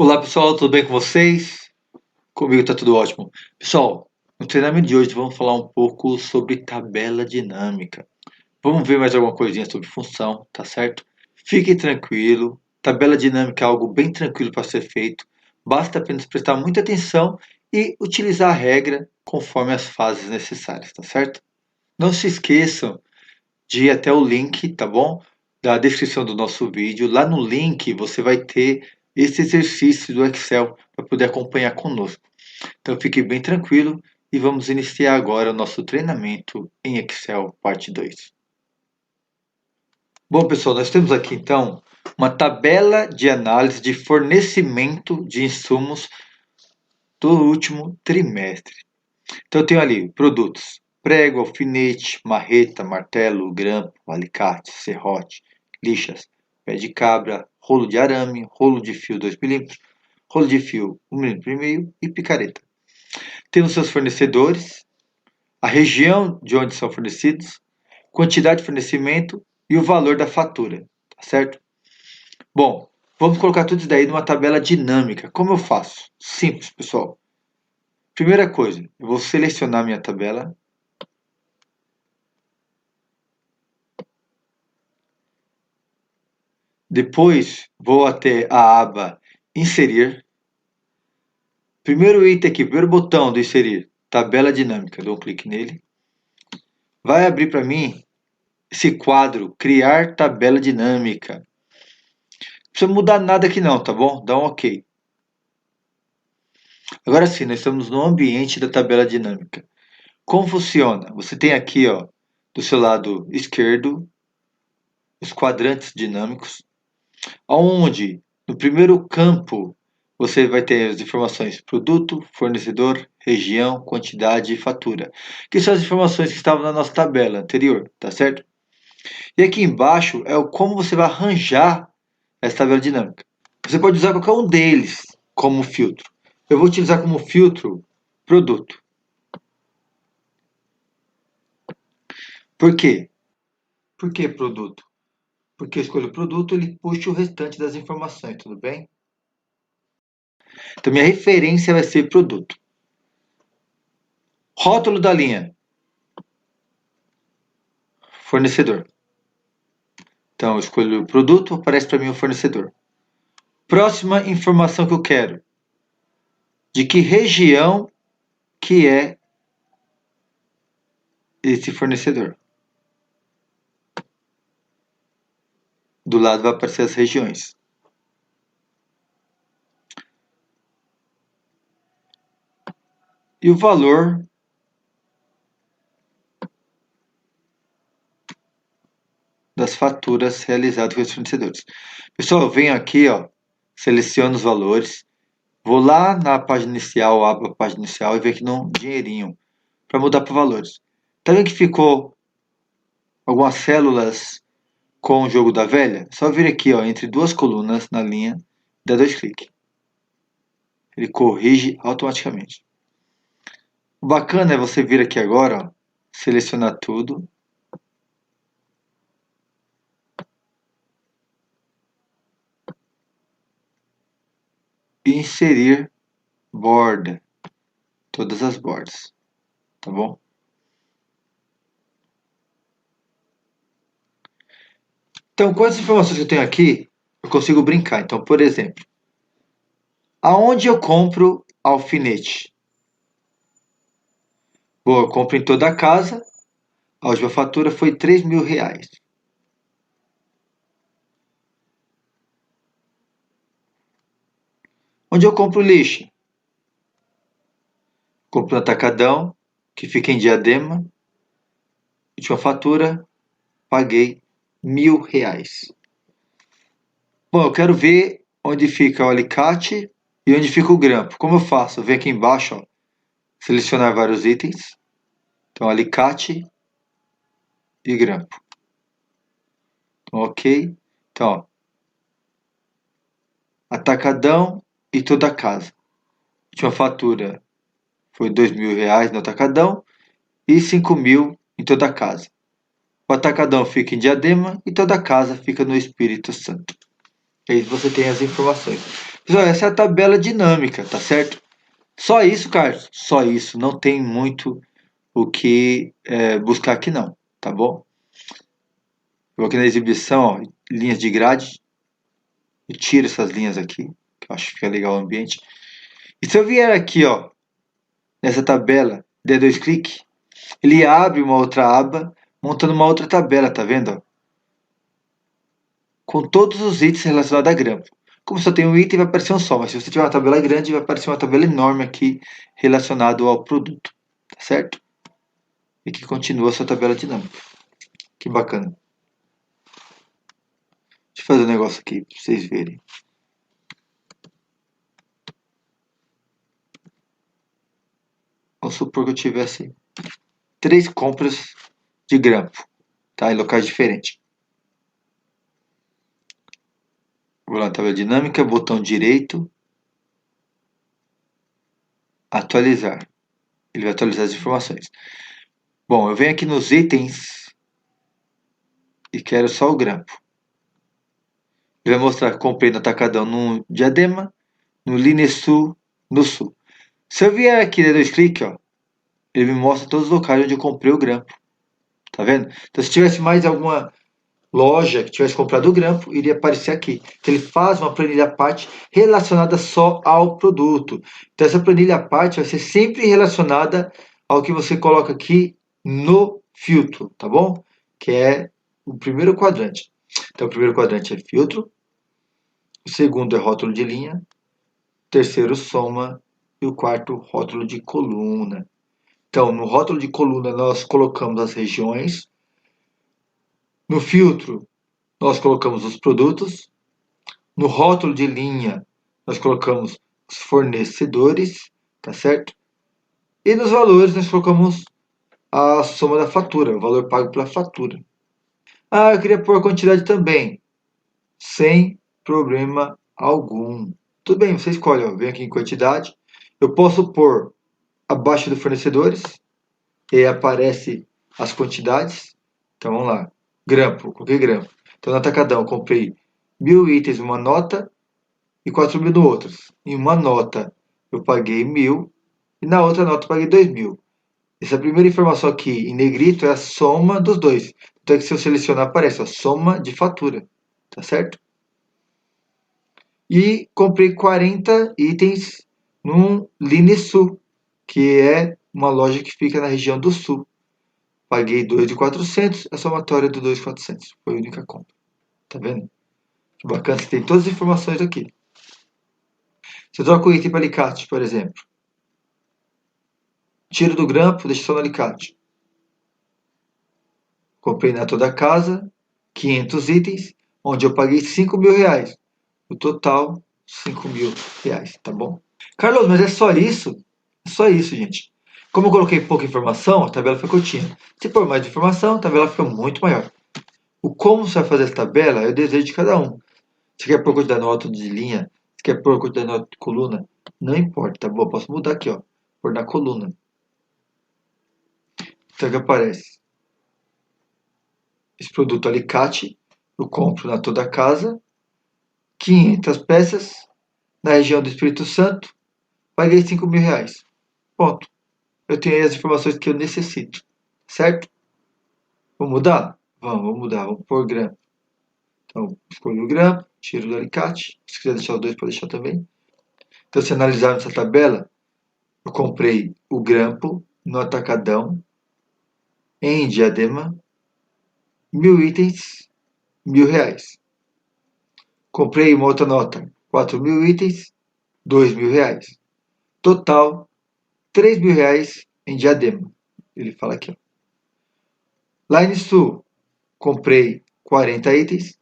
Olá pessoal, tudo bem com vocês? Comigo tá tudo ótimo. Pessoal, no treinamento de hoje vamos falar um pouco sobre tabela dinâmica. Vamos ver mais alguma coisinha sobre função, tá certo? Fique tranquilo, tabela dinâmica é algo bem tranquilo para ser feito. Basta apenas prestar muita atenção e utilizar a regra conforme as fases necessárias, tá certo? Não se esqueçam de ir até o link, tá bom? Da descrição do nosso vídeo. Lá no link você vai ter esse exercício do Excel para poder acompanhar conosco. Então fique bem tranquilo e vamos iniciar agora o nosso treinamento em Excel, parte 2. Bom, pessoal, nós temos aqui então uma tabela de análise de fornecimento de insumos do último trimestre. Então eu tenho ali produtos: prego, alfinete, marreta, martelo, grampo, alicate, serrote, lixas, pé de cabra, rolo de arame, rolo de fio 2 milímetros, rolo de fio 1,5 mm e picareta. Temos seus fornecedores, a região de onde são fornecidos, quantidade de fornecimento e o valor da fatura, tá certo? Bom, vamos colocar tudo isso daí numa tabela dinâmica. Como eu faço? Simples, pessoal. Primeira coisa, eu vou selecionar minha tabela. Depois vou até a aba Inserir. Primeiro item aqui, primeiro botão do Inserir, tabela dinâmica. Dou um clique nele. Vai abrir para mim esse quadro, Criar tabela dinâmica. Não precisa mudar nada aqui não, tá bom? Dá um OK. Agora sim, nós estamos no ambiente da tabela dinâmica. Como funciona? Você tem aqui, ó, do seu lado esquerdo, os quadrantes dinâmicos, onde no primeiro campo você vai ter as informações produto, fornecedor, região, quantidade e fatura, que são as informações que estavam na nossa tabela anterior, tá certo? E aqui embaixo é o como você vai arranjar essa tabela dinâmica. Você pode usar qualquer um deles como filtro. Eu vou utilizar como filtro produto. Por quê? Por que produto? Porque eu escolho o produto, ele puxa o restante das informações, tudo bem? Então minha referência vai ser produto. Rótulo da linha. Fornecedor. Então eu escolho o produto, aparece para mim o fornecedor. Próxima informação que eu quero. De que região que é esse fornecedor. Do lado vai aparecer as regiões. E o valor das faturas realizadas com os fornecedores. Pessoal, eu venho aqui, ó, seleciono os valores, vou lá na página inicial, abro a página inicial e venho aqui no dinheirinho para mudar para valores. Tá vendo que ficou algumas células com o jogo da velha? Só vir aqui, ó, entre duas colunas na linha, dá 2 cliques. Ele corrige automaticamente. O bacana é você vir aqui agora, ó, selecionar tudo. E inserir borda. Todas as bordas. Tá bom? Então, com as informações que eu tenho aqui, eu consigo brincar. Então, por exemplo, aonde eu compro alfinete? Bom, eu compro em toda a casa. A última fatura foi R$ 3.000. Onde eu compro lixo? Compro no Atacadão, que fica em Diadema. Última fatura, paguei R$ 1.000. Bom, eu quero ver onde fica o alicate e onde fica o grampo. Como eu faço? Eu venho aqui embaixo, ó, selecionar vários itens. Então, alicate e grampo. Então, ok. Então, ó, Atacadão e toda a casa. A última fatura foi R$ 2.000 no Atacadão e 5.000 em toda a casa. O Atacadão fica em Diadema e toda a casa fica no Espírito Santo. E aí você tem as informações. Pessoal, essa é a tabela dinâmica, tá certo? Só isso, Carlos. Só isso. Não tem muito o que buscar aqui não, tá bom? Eu vou aqui na exibição, ó, linhas de grade. Eu tiro essas linhas aqui, que eu acho que fica legal o ambiente. E se eu vier aqui, ó, nessa tabela, der dois cliques, ele abre uma outra aba, montando uma outra tabela, tá vendo? Ó? Com todos os itens relacionados a grampo. Como só tem um item, vai aparecer um só, mas se você tiver uma tabela grande, vai aparecer uma tabela enorme aqui relacionado ao produto, tá certo? E que continua a sua tabela dinâmica. Que bacana. Deixa eu fazer um negócio aqui para vocês verem. Vamos supor que eu tivesse 3 compras de grampo, tá? Em locais diferentes. Vou lá na tabela dinâmica, botão direito, atualizar. Ele vai atualizar as informações. Bom, eu venho aqui nos itens e quero só o grampo. Ele vai mostrar que comprei no Atacadão no Diadema, no Linesul, no Sul. Se eu vier aqui e dois cliques, ó, ele me mostra todos os locais onde eu comprei o grampo. Tá vendo? Então, se tivesse mais alguma loja que tivesse comprado o grampo, iria aparecer aqui. Então, ele faz uma planilha à parte relacionada só ao produto. Então, essa planilha à parte vai ser sempre relacionada ao que você coloca aqui no filtro, tá bom? Que é o primeiro quadrante. Então, o primeiro quadrante é filtro, o segundo é rótulo de linha, o terceiro soma e o quarto rótulo de coluna. Então, no rótulo de coluna nós colocamos as regiões, no filtro nós colocamos os produtos, no rótulo de linha nós colocamos os fornecedores, tá certo? E nos valores nós colocamos a soma da fatura, o valor pago pela fatura. Ah, eu queria pôr a quantidade também, sem problema algum. Tudo bem, você escolhe, ó, vem aqui em quantidade. Eu posso pôr abaixo do fornecedores, e aí aparece as quantidades. Então vamos lá, grampo, coloquei grampo. Então no atacadão eu comprei 1.000 itens numa nota e 4.000 no outro. Em uma nota eu paguei 1.000 e na outra nota eu paguei 2.000. Essa primeira informação aqui em negrito é a soma dos dois. Então, que se eu selecionar, aparece a soma de fatura. Tá certo? E comprei 40 itens num Linesul, que é uma loja que fica na região do sul. Paguei 2.400, a somatória do 2.400. Foi a única compra. Tá vendo? Que bacana, você tem todas as informações aqui. Se eu troco o item para alicate, por exemplo, tiro do grampo, deixo só no alicate. Comprei na toda casa 500 itens, onde eu paguei 5.000 reais. O total, 5.000 reais, tá bom? Carlos, mas é só isso? É só isso, gente. Como eu coloquei pouca informação, a tabela foi curtinha. Se for mais informação, a tabela fica muito maior. O como você vai fazer essa tabela é o desejo de cada um. Você quer pôr quantidade no alto de linha? Você quer pôr quantidade no alto de coluna? Não importa, tá bom? Posso mudar aqui, ó. Pôr na coluna. Então, o que aparece? Esse produto alicate, eu compro na toda casa, 500 peças, na região do Espírito Santo, paguei 5.000 reais. Ponto. Eu tenho aí as informações que eu necessito, certo? Vamos mudar? Vamos mudar. Vamos pôr grampo. Então, escolho o grampo, tiro do alicate. Se quiser deixar o 2, pode deixar também. Então, se analisar nessa tabela, eu comprei o grampo no atacadão, em Diadema, 1.000 itens, 1.000 reais. Comprei uma outra nota, 4.000 itens, 2.000 reais. Total, 3.000 reais em Diadema. Ele fala aqui, ó. Line Sul, comprei 40 itens,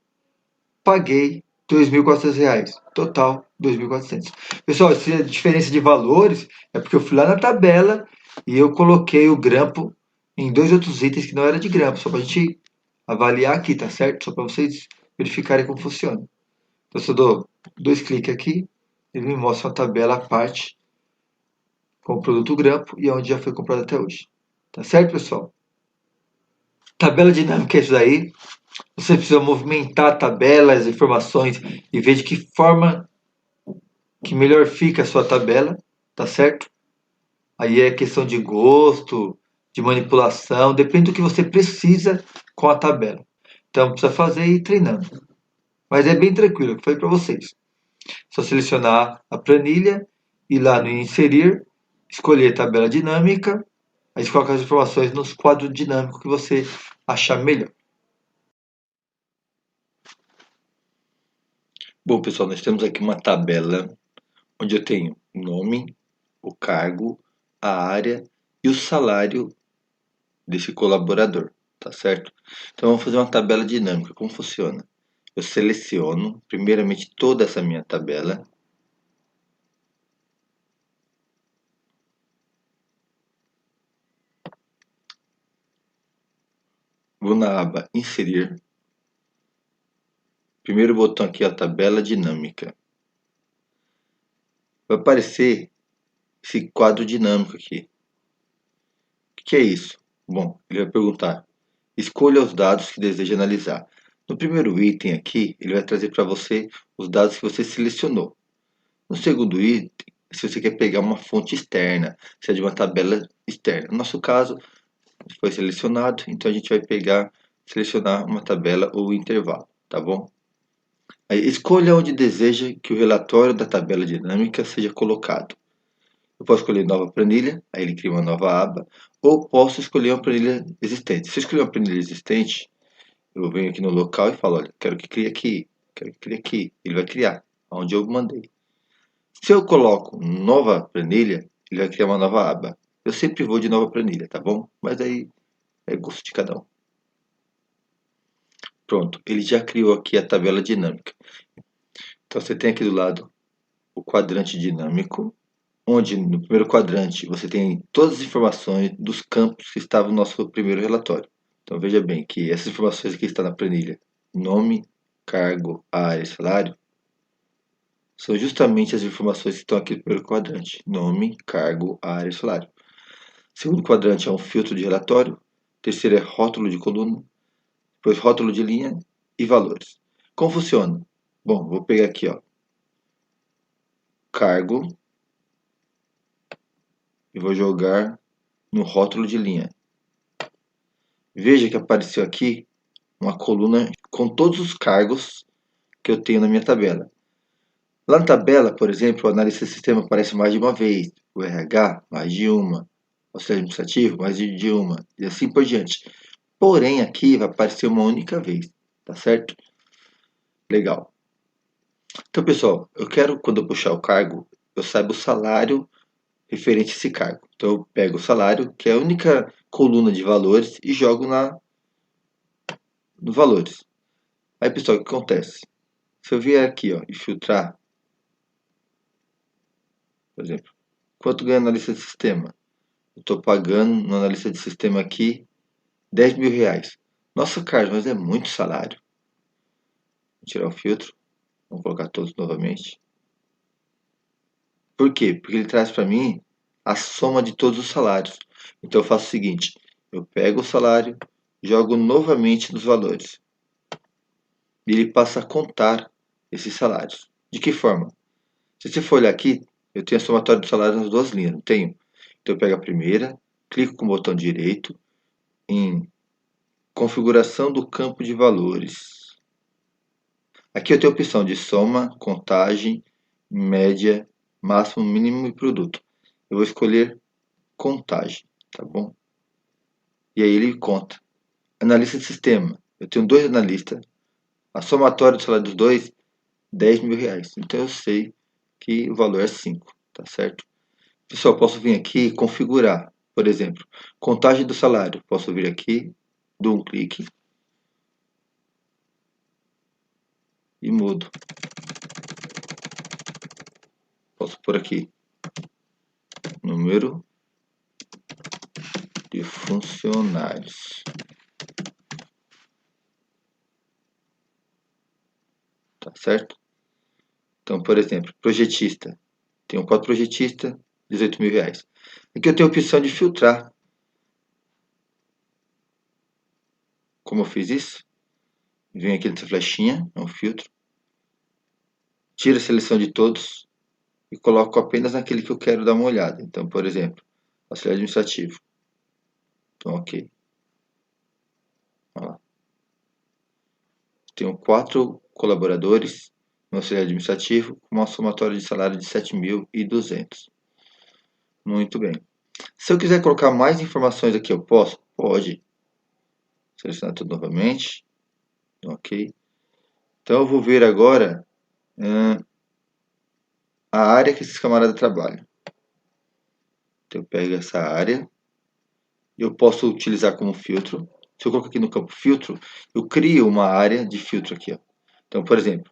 paguei 2.400 reais. Total, 2.400. Pessoal, essa diferença de valores é porque eu fui lá na tabela e eu coloquei o grampo em 2 outros itens que não era de grampo, só para a gente avaliar aqui, tá certo? Só para vocês verificarem como funciona. Então, se eu dou 2 cliques aqui, ele me mostra uma tabela à parte com o produto grampo e onde já foi comprado até hoje. Tá certo, pessoal? Tabela dinâmica é isso daí. Você precisa movimentar a tabela, as informações e ver de que forma que melhor fica a sua tabela, tá certo? Aí é questão de gosto, de manipulação, depende do que você precisa com a tabela. Então precisa fazer e ir treinando. Mas é bem tranquilo, eu falei para vocês. Só selecionar a planilha, ir lá no inserir, escolher tabela dinâmica, aí você coloca as informações nos quadros dinâmicos que você achar melhor. Bom, pessoal, nós temos aqui uma tabela onde eu tenho o nome, o cargo, a área e o salário desse colaborador, tá certo? Então vamos fazer uma tabela dinâmica. Como funciona? Eu seleciono primeiramente toda essa minha tabela. Vou na aba inserir. Primeiro botão aqui é a tabela dinâmica. Vai aparecer esse quadro dinâmico aqui. O que é isso? Bom, ele vai perguntar: escolha os dados que deseja analisar. No primeiro item aqui, ele vai trazer para você os dados que você selecionou. No segundo item, se você quer pegar uma fonte externa, se é de uma tabela externa. No nosso caso, foi selecionado, então a gente vai selecionar uma tabela ou intervalo, tá bom? Aí, escolha onde deseja que o relatório da tabela dinâmica seja colocado. Eu posso escolher nova planilha, aí ele cria uma nova aba, ou posso escolher uma planilha existente. Se eu escolher uma planilha existente, eu venho aqui no local e falo, olha, quero que crie aqui, quero que crie aqui. Ele vai criar, onde eu mandei. Se eu coloco nova planilha, ele vai criar uma nova aba. Eu sempre vou de nova planilha, tá bom? Mas aí é gosto de cada um. Pronto, ele já criou aqui a tabela dinâmica. Então você tem aqui do lado o quadrante dinâmico, onde no primeiro quadrante você tem todas as informações dos campos que estavam no nosso primeiro relatório. Então veja bem que essas informações aqui estão na planilha: nome, cargo, área, salário, são justamente as informações que estão aqui no primeiro quadrante: nome, cargo, área, salário. O segundo quadrante é um filtro de relatório. O terceiro é rótulo de coluna, depois rótulo de linha e valores. Como funciona? Bom, vou pegar aqui, ó, cargo, e vou jogar no rótulo de linha. Veja que apareceu aqui uma coluna com todos os cargos que eu tenho na minha tabela. Lá na tabela, por exemplo, o analista de sistema aparece mais de uma vez, o RH mais de uma, o auxiliar administrativo mais de uma, e assim por diante. Porém, aqui vai aparecer uma única vez, tá certo? Legal. Então, pessoal, eu quero, quando eu puxar o cargo, eu saiba o salário referente a esse cargo. Então, eu pego o salário, que é a única coluna de valores, e jogo no valores. Aí, pessoal, o que acontece? Se eu vier aqui, ó, e filtrar, por exemplo, quanto ganha na lista de sistema? Eu estou pagando no analista de sistema aqui R$ 10.000. Nossa, Carlos, mas é muito salário. Vou tirar o filtro, vamos colocar todos novamente. Por quê? Porque ele traz para mim a soma de todos os salários. Então eu faço o seguinte, eu pego o salário, jogo novamente nos valores. E ele passa a contar esses salários. De que forma? Se você for olhar aqui, eu tenho a somatória do salário nas duas linhas, não tenho? Então eu pego a primeira, clico com o botão direito em configuração do campo de valores. Aqui eu tenho a opção de soma, contagem, média, máximo, mínimo e produto. Eu vou escolher contagem, tá bom? E aí ele conta. Analista de sistema. Eu tenho dois analistas. A somatória do salário dos dois, R$ 10.000. Então eu sei que o valor é 5, tá certo? Pessoal, posso vir aqui e configurar. Por exemplo, contagem do salário. Posso vir aqui, dou um clique e mudo. Posso pôr aqui número de funcionários. Tá certo? Então, por exemplo, projetista. Tenho 4 projetistas, R$ 18.000. Aqui eu tenho a opção de filtrar. Como eu fiz isso? Venho aqui nessa flechinha, é um filtro. Tiro a seleção de todos. e coloco apenas naquele que eu quero dar uma olhada. Então, por exemplo, auxiliar administrativo. Então, ok. Olha lá. Tenho 4 colaboradores no auxiliar administrativo com uma somatória de salário de 7.200. Muito bem. Se eu quiser colocar mais informações aqui, eu posso? Pode. Selecionar tudo novamente. Ok. Então eu vou ver agora a área que esses camaradas trabalham. Então eu pego essa área e eu posso utilizar como filtro. Se eu colocar aqui no campo filtro, eu crio uma área de filtro aqui. Ó. Então, por exemplo,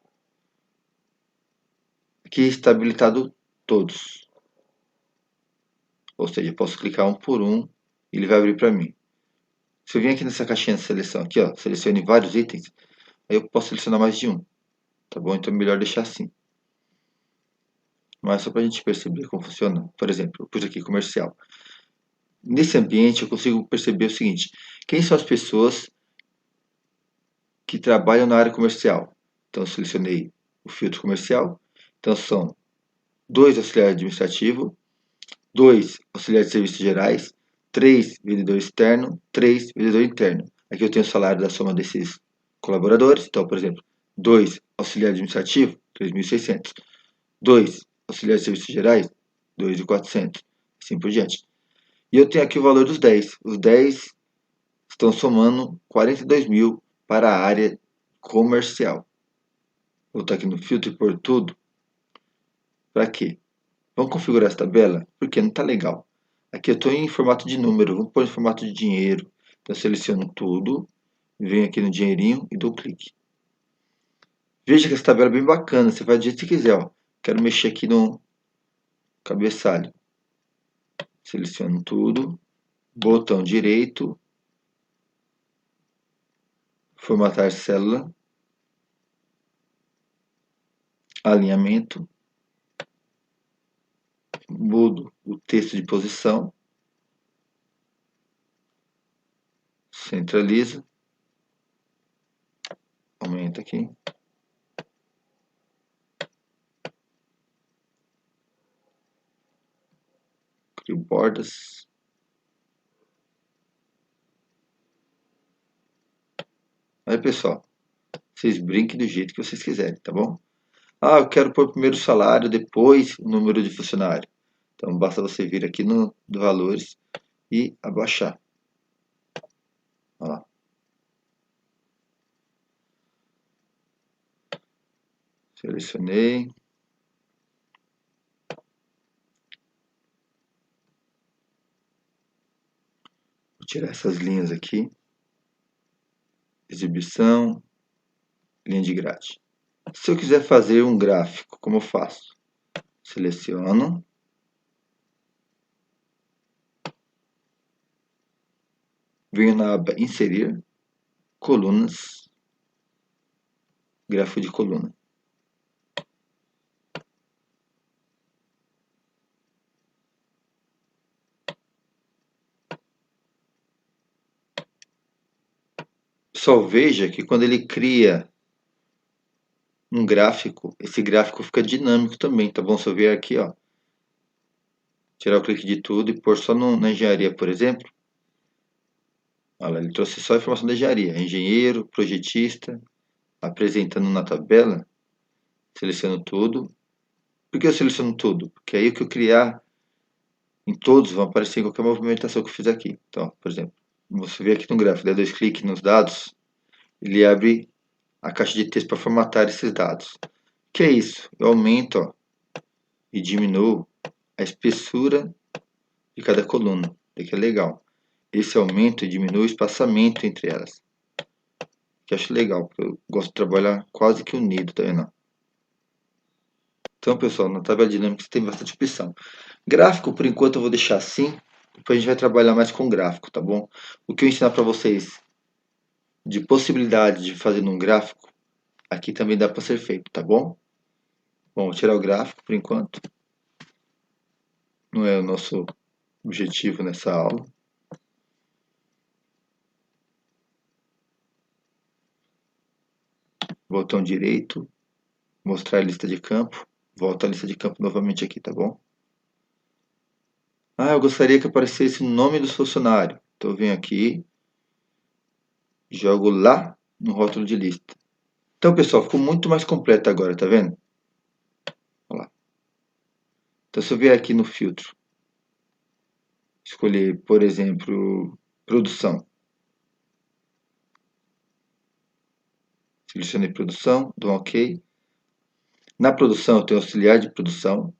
aqui está habilitado todos. Ou seja, eu posso clicar um por um e ele vai abrir para mim. Se eu vir aqui nessa caixinha de seleção, aqui, ó, selecione vários itens, aí eu posso selecionar mais de um. Tá bom? Então é melhor deixar assim. Mas só para a gente perceber como funciona. Por exemplo, eu pus aqui comercial. Nesse ambiente eu consigo perceber o seguinte: quem são as pessoas que trabalham na área comercial? Então eu selecionei o filtro comercial. Então são 2 auxiliares administrativos, 2 auxiliares de serviços gerais, 3 vendedor externo, 3 vendedor interno. Aqui eu tenho o salário da soma desses colaboradores. Então, por exemplo, 2 auxiliar administrativo, 3.600. 2 auxiliares de serviços gerais, 2.400. Assim por diante. E eu tenho aqui o valor dos 10. Os 10 estão somando 42 mil para a área comercial. Vou estar aqui no filtro e pôr tudo. Para quê? Vamos configurar essa tabela? Porque não está legal. Aqui eu estou em formato de número. Vamos pôr em formato de dinheiro. Então eu seleciono tudo. Venho aqui no dinheirinho e dou clique. Veja que essa tabela é bem bacana. Você faz do jeito que você quiser. Ó. Quero mexer aqui no cabeçalho. Seleciono tudo. Botão direito. Formatar célula. Alinhamento. Mudo o texto de posição. Centraliza. Aumenta aqui. Crio bordas. Aí, pessoal, vocês brinquem do jeito que vocês quiserem, tá bom? Ah, eu quero pôr primeiro o salário, depois o número de funcionário. Então, basta você vir aqui no valores e abaixar. Olha lá. Selecionei. Vou tirar essas linhas aqui. Exibição. Linha de grade. Se eu quiser fazer um gráfico, como eu faço? Seleciono. Venho na aba Inserir. Colunas. Gráfico de coluna. Só veja que quando ele cria um gráfico, esse gráfico fica dinâmico também, tá bom? Se eu vier aqui, ó, tirar o clique de tudo e pôr só na engenharia, por exemplo, olha, ele trouxe só a informação da engenharia, engenheiro, projetista, apresentando na tabela, seleciono tudo. Por que eu seleciono tudo? Porque aí o que eu criar, em todos vão aparecer em qualquer movimentação que eu fizer aqui. Então, por exemplo, você vê aqui no gráfico, dá 2 cliques nos dados, ele abre a caixa de texto para formatar esses dados. O que é isso? Eu aumento, ó, e diminuo a espessura de cada coluna. Isso que é legal. Esse aumento e diminui o espaçamento entre elas. Que eu acho legal, porque eu gosto de trabalhar quase que unido, tá vendo? Então, pessoal, na tabela dinâmica você tem bastante opção. Gráfico, por enquanto, eu vou deixar assim. Depois a gente vai trabalhar mais com gráfico, tá bom? O que eu ensinar para vocês de possibilidade de fazer num gráfico, aqui também dá para ser feito, tá bom? Bom, vou tirar o gráfico por enquanto. Não é o nosso objetivo nessa aula. Botão direito, mostrar a lista de campo Volto à lista de campo novamente aqui, tá bom? Ah, eu gostaria que aparecesse o nome dos funcionários. Então eu venho aqui, jogo lá no rótulo de lista. Então, pessoal, ficou muito mais completo agora, tá vendo? Olha lá. Então, se eu vier aqui no filtro, escolher, por exemplo, produção. Selecionei produção, dou um OK. Na produção, eu tenho auxiliar de produção,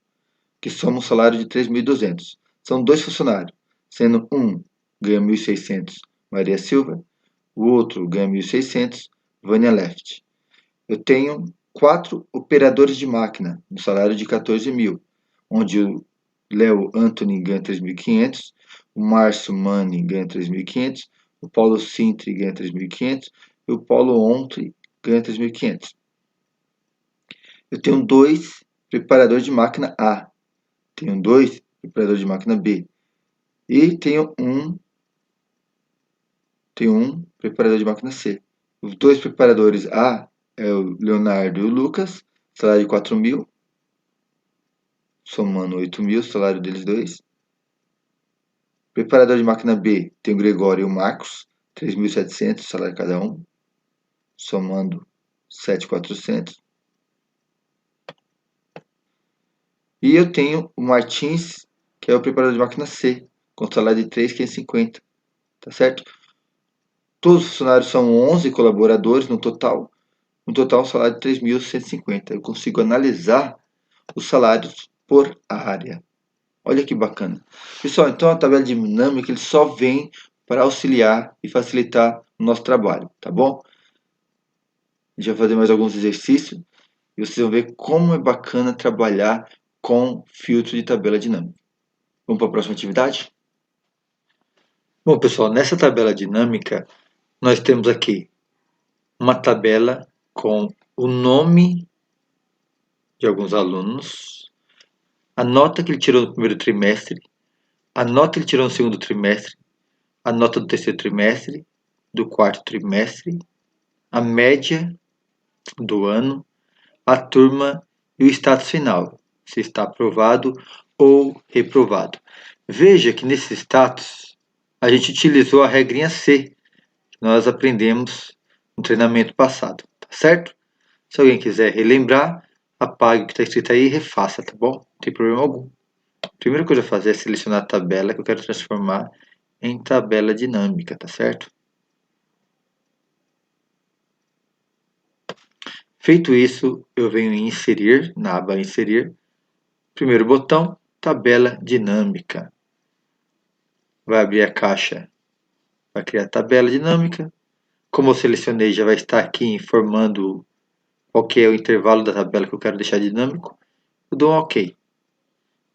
que soma um salário de 3.200. São 2 funcionários, sendo um ganha 1.600, Maria Silva, o outro ganha 1.600, Vânia Left. Eu tenho 4 operadores de máquina, no salário de 14.000, onde o Léo Anthony ganha 3.500, o Márcio Mani ganha 3.500, o Paulo Sintri ganha 3.500 e o Paulo Ontri ganha 3.500. Eu tenho 2 preparadores de máquina A, tenho 2 preparadores de máquina B e tenho um preparador de máquina C. Os 2 preparadores A é o Leonardo e o Lucas, salário de 4.000, somando 8.000, salário deles dois. Preparador de máquina B tem o Gregório e o Marcos, 3.700, salário cada um, somando 7.400. E eu tenho o Martins, que é o preparador de máquina C, com salário de 3.550, tá certo? Todos os funcionários são 11 colaboradores no total um salário de 3.150. Eu consigo analisar os salários por área. Olha que bacana. Pessoal, então a tabela dinâmica ele só vem para auxiliar e facilitar o nosso trabalho, tá bom? A gente vai fazer mais alguns exercícios e vocês vão ver como é bacana trabalhar com filtro de tabela dinâmica. Vamos para a próxima atividade? Bom, pessoal, nessa tabela dinâmica, nós temos aqui uma tabela com o nome de alguns alunos, a nota que ele tirou no primeiro trimestre, a nota que ele tirou no segundo trimestre, a nota do terceiro trimestre, do quarto trimestre, a média do ano, a turma e o status final, se está aprovado ou reprovado. Veja que nesse status a gente utilizou a regrinha C, que nós aprendemos no treinamento passado, tá certo? Se alguém quiser relembrar, apague o que está escrito aí e refaça, tá bom? Não tem problema algum. A primeira coisa a fazer é selecionar a tabela que eu quero transformar em tabela dinâmica, tá certo? Feito isso, eu venho em inserir, na aba inserir, primeiro botão, tabela dinâmica. Vai abrir a caixa, vai criar a tabela dinâmica. Como eu selecionei, já vai estar aqui informando qual que é o intervalo da tabela que eu quero deixar dinâmico. Eu dou um OK.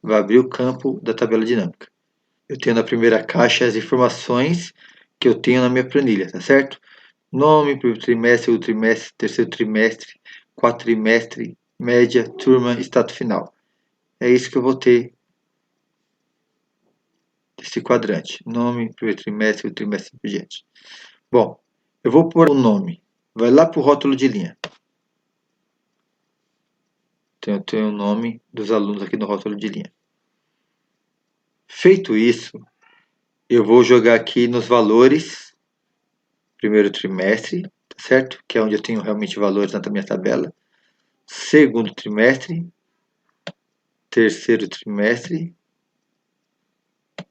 Vai abrir o campo da tabela dinâmica. Eu tenho na primeira caixa as informações que eu tenho na minha planilha, tá certo? Nome, primeiro trimestre, segundo trimestre, terceiro trimestre, quatrimestre, média, turma, status final. É isso que eu vou ter desse quadrante. Nome, primeiro trimestre, segundo trimestre por diante. Bom, eu vou pôr o nome. Vai lá para o rótulo de linha. Então, eu tenho o nome dos alunos aqui no rótulo de linha. Feito isso, eu vou jogar aqui nos valores, primeiro trimestre, tá certo? Que é onde eu tenho realmente valores na minha tabela. Segundo trimestre, terceiro trimestre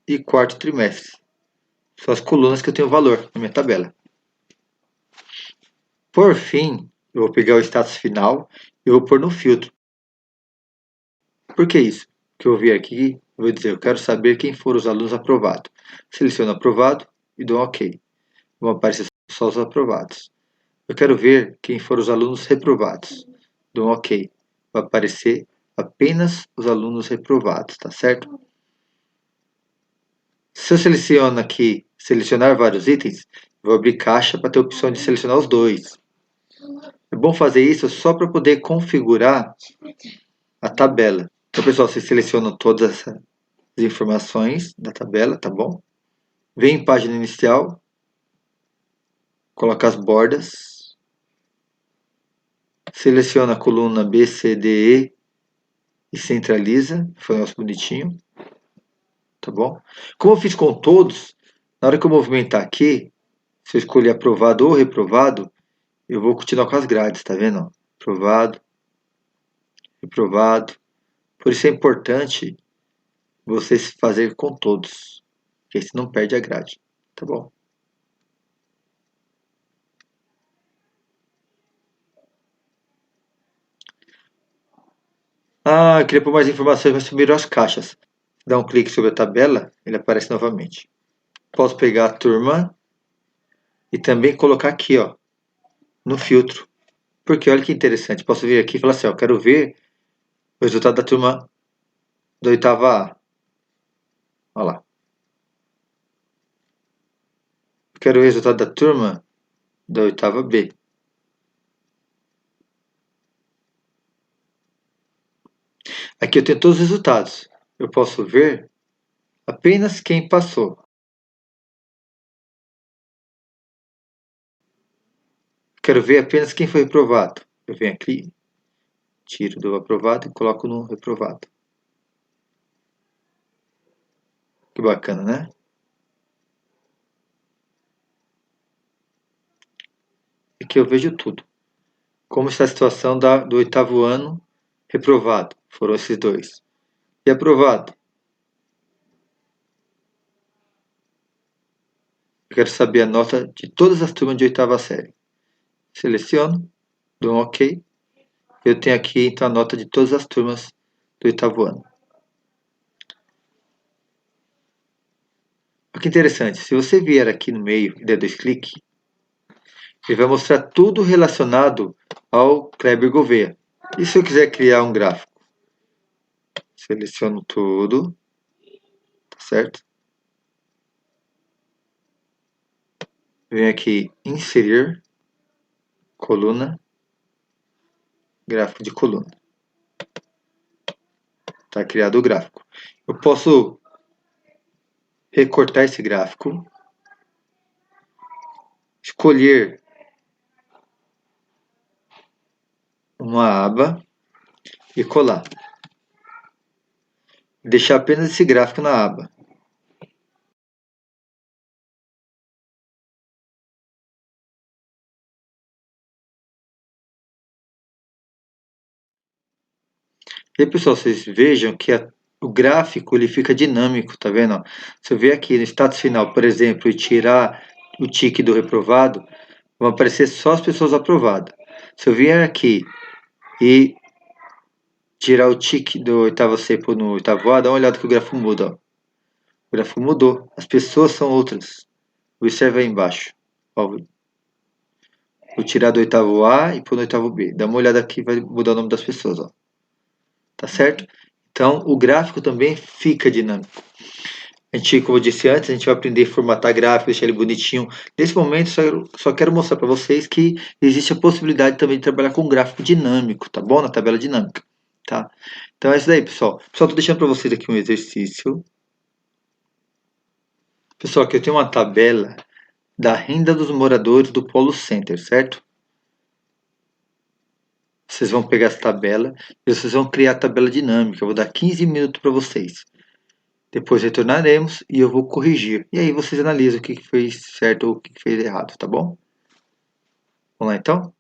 e quarto trimestre. São as colunas que eu tenho valor na minha tabela. Por fim, eu vou pegar o status final e vou pôr no filtro. Por que isso? Porque eu vou vir aqui, eu vou dizer, eu quero saber quem foram os alunos aprovados. Seleciono aprovado e dou OK. Vão aparecer só os aprovados. Eu quero ver quem foram os alunos reprovados. Dou um OK. Vai aparecer apenas os alunos reprovados, tá certo? Se eu seleciono aqui, selecionar vários itens, vou abrir caixa para ter a opção de selecionar os dois. É bom fazer isso só para poder configurar a tabela. Então, pessoal, vocês selecionam todas as informações da tabela, tá bom? Vem em página inicial, coloca as bordas, seleciona a coluna B, C, D, E, e centraliza, foi um negócio bonitinho, tá bom? Como eu fiz com todos, na hora que eu movimentar aqui, se eu escolher aprovado ou reprovado, eu vou continuar com as grades, tá vendo? Aprovado, reprovado. Por isso é importante vocês fazerem com todos, porque aí você não perde a grade, tá bom? Ah, eu queria pôr mais informações, mas sumiram as caixas. Dá um clique sobre a tabela, ele aparece novamente. Posso pegar a turma e também colocar aqui, ó, no filtro. Porque olha que interessante, posso vir aqui e falar assim, ó, quero ver o resultado da turma da oitava A. Olha lá. Quero ver o resultado da turma da oitava B. Aqui eu tenho todos os resultados. Eu posso ver apenas quem passou. Quero ver apenas quem foi reprovado. Eu venho aqui, tiro do aprovado e coloco no reprovado. Que bacana, né? Aqui eu vejo tudo. Como está a situação do oitavo ano reprovado? Foram esses dois. E aprovado? Eu quero saber a nota de todas as turmas de oitava série. Seleciono, dou um OK. Eu tenho aqui então a nota de todas as turmas do oitavo ano. Olha que interessante, se você vier aqui no meio e der dois cliques, ele vai mostrar tudo relacionado ao Kleber Gouveia. E se eu quiser criar um gráfico? Seleciono tudo, tá certo? Venho aqui inserir, coluna, gráfico de coluna. Está criado o gráfico. Eu posso recortar esse gráfico, escolher uma aba e colar. Deixar apenas esse gráfico na aba. E aí, pessoal, vocês vejam que o gráfico ele fica dinâmico, tá vendo? Se eu ver aqui no status final, por exemplo, e tirar o tique do reprovado, vão aparecer só as pessoas aprovadas. Se eu vier aqui e tirar o tique do oitavo C no oitavo A, dá uma olhada que o gráfico muda. Ó. O gráfico mudou. As pessoas são outras. Observe aí embaixo. Ó, vou tirar do oitavo A e pôr no oitavo B. Dá uma olhada aqui, vai mudar o nome das pessoas. Ó. Tá certo? Então, o gráfico também fica dinâmico. A gente, como eu disse antes, a gente vai aprender a formatar gráfico, deixar ele bonitinho. Nesse momento, só quero mostrar para vocês que existe a possibilidade também de trabalhar com gráfico dinâmico, tá bom? Na tabela dinâmica, tá? Então é isso daí, pessoal. Pessoal, tô deixando para vocês aqui um exercício. Pessoal, aqui eu tenho uma tabela da renda dos moradores do Polo Center, certo? Vocês vão pegar essa tabela e vocês vão criar a tabela dinâmica. Eu vou dar 15 minutos para vocês. Depois retornaremos e eu vou corrigir. E aí vocês analisam o que fez certo ou o que fez errado, tá bom? Vamos lá então?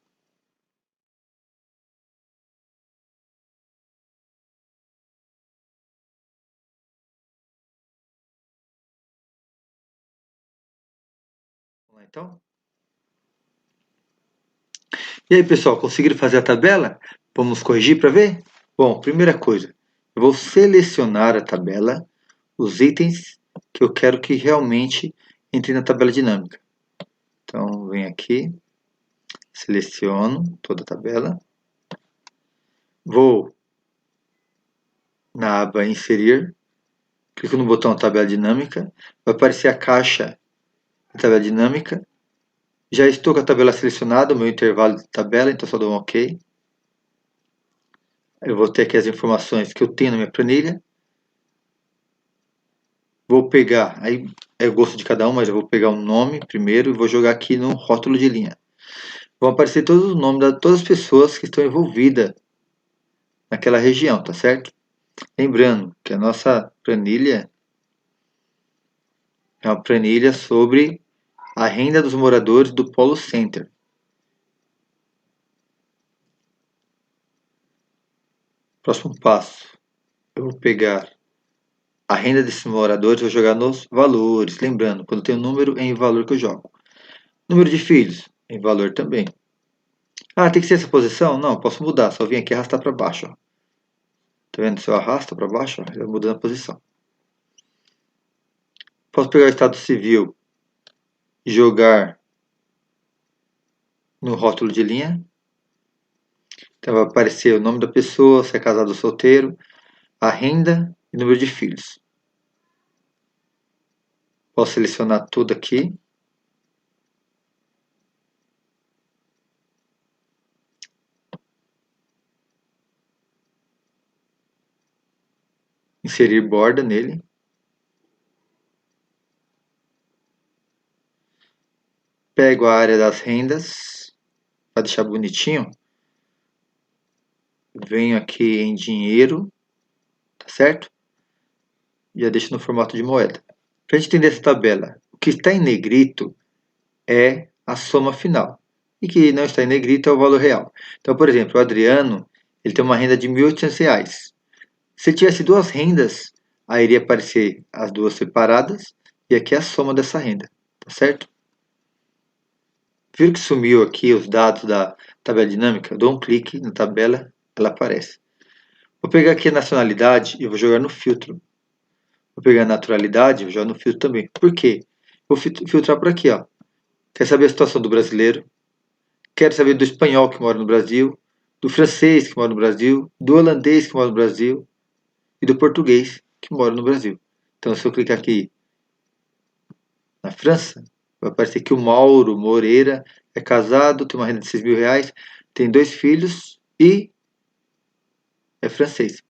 Vamos lá então? E aí, pessoal, conseguiram fazer a tabela? Vamos corrigir para ver? Bom, primeira coisa, eu vou selecionar a tabela, os itens que eu quero que realmente entrem na tabela dinâmica. Então, venho aqui, seleciono toda a tabela, vou na aba Inserir, clico no botão Tabela Dinâmica, vai aparecer a caixa de tabela dinâmica. Já estou com a tabela selecionada, o meu intervalo de tabela, então só dou um OK. Eu vou ter aqui as informações que eu tenho na minha planilha. Vou pegar, aí é o gosto de cada um, mas eu vou pegar um nome primeiro e vou jogar aqui no rótulo de linha. Vão aparecer todos os nomes de todas as pessoas que estão envolvidas naquela região, tá certo? Lembrando que a nossa planilha é uma planilha sobre a renda dos moradores do Polo Center. Próximo passo, eu vou pegar a renda desses moradores, vou jogar nos valores. Lembrando, quando tem um número, é em valor que eu jogo. Número de filhos, em valor também. Ah, tem que ser essa posição? Não, posso mudar, só vim aqui arrastar para baixo. Ó. Tá vendo? Se eu arrasto para baixo, ó, ele vai mudando a posição. Posso pegar o estado civil e jogar no rótulo de linha. Então vai aparecer o nome da pessoa, se é casado ou solteiro, a renda e número de filhos. Posso selecionar tudo aqui. Inserir borda nele. Pego a área das rendas, para deixar bonitinho. Venho aqui em dinheiro, tá certo? E já deixo no formato de moeda. Para a gente entender essa tabela, o que está em negrito é a soma final. E que não está em negrito é o valor real. Então, por exemplo, o Adriano ele tem uma renda de R$ 1.800. Se ele tivesse duas rendas, aí iria aparecer as duas separadas e aqui é a soma dessa renda, tá certo? Viram que sumiu aqui os dados da tabela dinâmica? Eu dou um clique na tabela, ela aparece. Vou pegar aqui a nacionalidade e vou jogar no filtro. Vou pegar a naturalidade e vou jogar no filtro também. Por quê? Vou filtrar por aqui, ó. Quer saber a situação do brasileiro? Quero saber do espanhol que mora no Brasil, do francês que mora no Brasil, do holandês que mora no Brasil e do português que mora no Brasil. Então, se eu clicar aqui na França, vai aparecer que o Mauro Moreira é casado, tem uma renda de R$ 6.000, tem 2 filhos e é francês.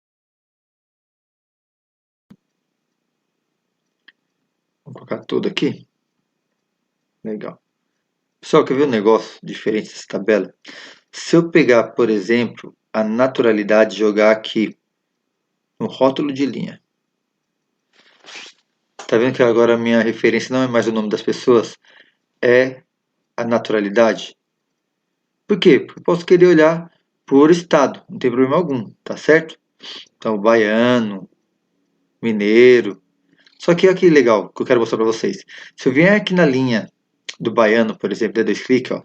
Vou colocar tudo aqui. Legal. Pessoal, quer ver um negócio diferente dessa tabela? Se eu pegar, por exemplo, a naturalidade e jogar aqui no rótulo de linha. Tá vendo que agora a minha referência não é mais o nome das pessoas, é a naturalidade? Por quê? Porque eu posso querer olhar por estado, não tem problema algum, tá certo? Então, baiano, mineiro. Só que olha que legal que eu quero mostrar para vocês. Se eu vier aqui na linha do baiano, por exemplo, der 2 cliques, ó,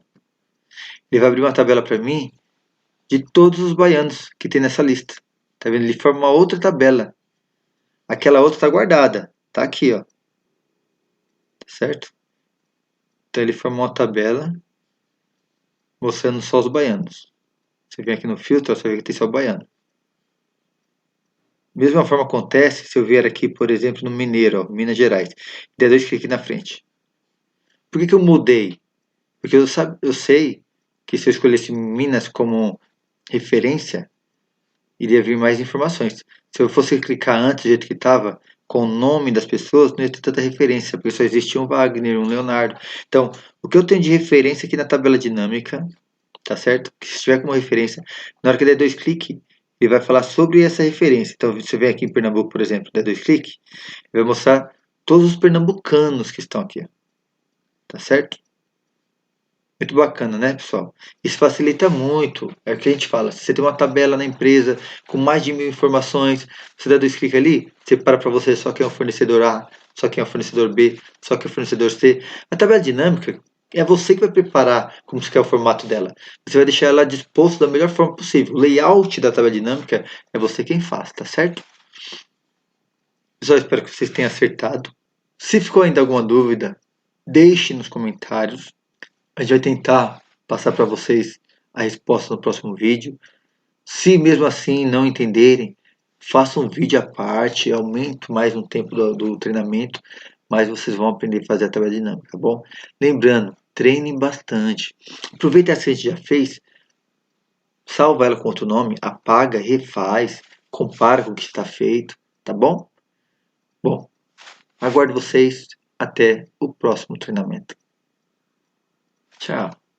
ele vai abrir uma tabela para mim de todos os baianos que tem nessa lista. Tá vendo? Ele forma uma outra tabela. Aquela outra está guardada. Tá aqui, ó. Certo? Então ele forma uma tabela mostrando só os baianos. Você vem aqui no filtro, você vê que tem só baiano. Mesma forma acontece se eu vier aqui, por exemplo, no Mineiro, ó, Minas Gerais. Der 2 cliques na frente. Por que eu mudei? Porque eu sei que se eu escolhesse Minas como referência, iria vir mais informações. Se eu fosse clicar antes do jeito que estava, com o nome das pessoas, não ia ter tanta referência, porque só existia um Wagner, um Leonardo. Então, o que eu tenho de referência aqui na tabela dinâmica, tá certo? Que se tiver como referência, na hora que der 2 cliques, ele vai falar sobre essa referência. Então, se você vem aqui em Pernambuco, por exemplo, der 2 cliques, ele vai mostrar todos os pernambucanos que estão aqui, tá certo? Muito bacana, né, pessoal? Isso facilita muito. É o que a gente fala. Se você tem uma tabela na empresa com mais de 1.000 informações, você dá 2 cliques ali, você para você só quem é o fornecedor A, só quem é o fornecedor B, só quem é o fornecedor C. A tabela dinâmica é você que vai preparar como você quer o formato dela. Você vai deixar ela disposta da melhor forma possível. O layout da tabela dinâmica é você quem faz, tá certo? Pessoal, espero que vocês tenham acertado. Se ficou ainda alguma dúvida, deixe nos comentários. A gente vai tentar passar para vocês a resposta no próximo vídeo. Se mesmo assim não entenderem, faça um vídeo à parte, aumento mais um tempo do treinamento, mas vocês vão aprender a fazer a tabela dinâmica, tá bom? Lembrando, treinem bastante. Aproveita essa que a gente já fez, salva ela com outro nome, apaga, refaz, compara com o que está feito, tá bom? Bom, aguardo vocês até o próximo treinamento. Tchau.